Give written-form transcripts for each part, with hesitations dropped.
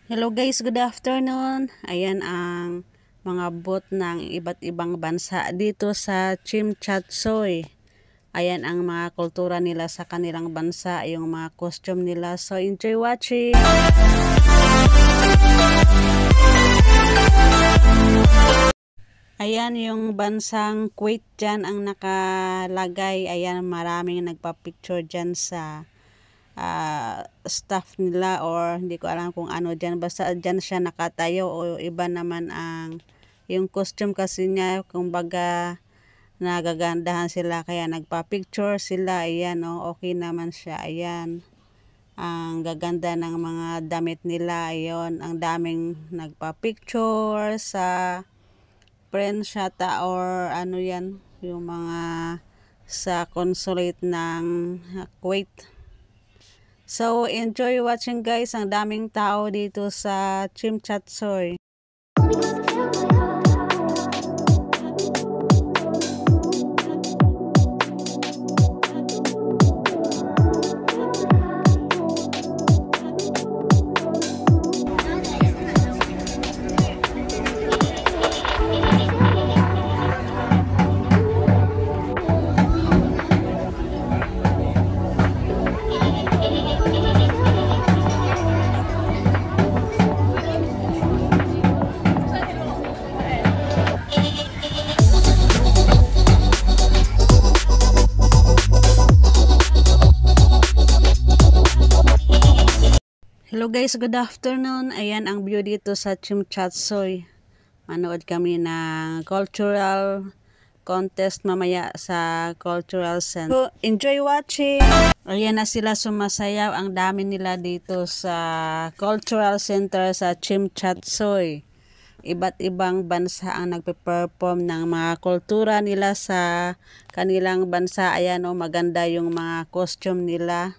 Hello guys, good afternoon. Ayan ang mga bot ng iba't ibang bansa dito sa Chimchatsoy. Ayan ang mga kultura nila sa kanilang bansa, yung mga costume nila. So enjoy watching! Ayan yung bansang Kuwait dyan ang nakalagay. Ayan, maraming nagpa-picture dyan sa staff nila or hindi ko alam kung ano dyan, basta dyan siya nakatayo o iba naman ang yung costume kasi niya, kumbaga nagagandahan sila kaya nagpa-picture sila. Ayan okay naman siya. Ayan ang gaganda ng mga damit nila. Ayon, ang daming nagpa-picture sa friends yata or ano yan, yung mga sa consulate ng Kuwait. So, enjoy watching guys. Ang daming tao dito sa Chimchatsoy. Hello guys, good afternoon. Ayan ang view dito sa Chimchatsoy. Manood kami ng cultural contest mamaya sa cultural center. So, enjoy watching! Ayan na sila sumasayaw. Ang dami nila dito sa cultural center sa Chimchatsoy. Iba't ibang bansa ang nagpe-perform ng mga kultura nila sa kanilang bansa. Ayan maganda yung mga costume nila.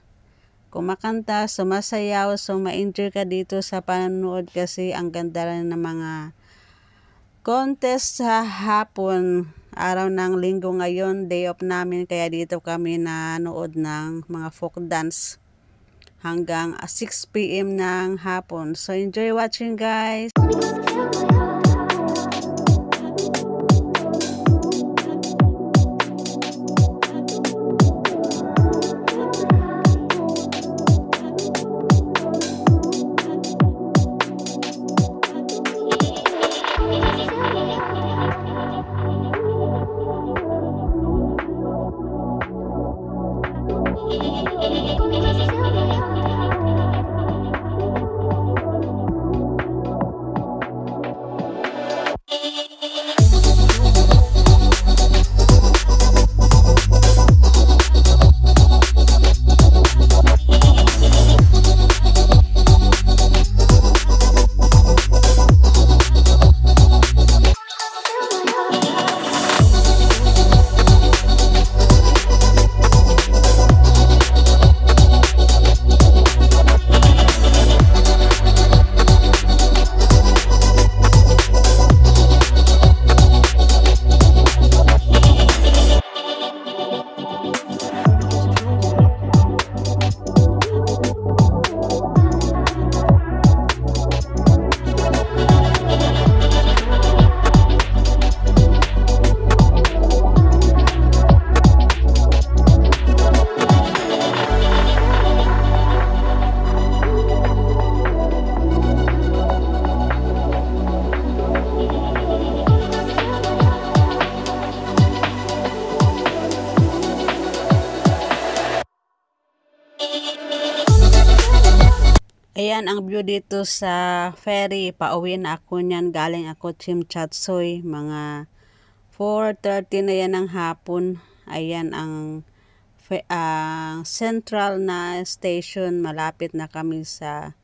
Kumakanta, sumasayaw, so ma-enjoy ka dito sa panonood kasi ang ganda rin ng mga contest sa hapon. Araw ng linggo ngayon, day off namin, kaya dito kami nanood ng mga folk dance hanggang 6 PM ng hapon. So enjoy watching guys! Ayan ang view dito sa ferry. Pauwi na ako niyan. Galing ako Chimchatsoy. Mga 4:30 na yan ng hapon. Ayan ang central na station. Malapit na kami sa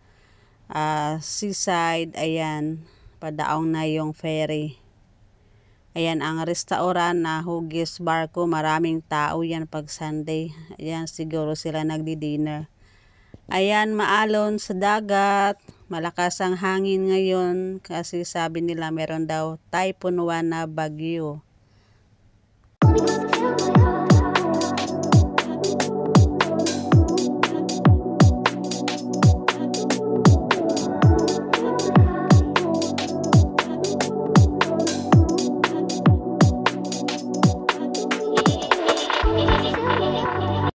seaside. Ayan. Padaong na yung ferry. Ayan ang restaurant na Huggies Barko. Maraming tao yan pag Sunday. Ayan siguro sila nagdi-dinner. Ayan, maalon sa dagat. Malakas ang hangin ngayon kasi sabi nila meron daw Typhoon 1 na bagyo.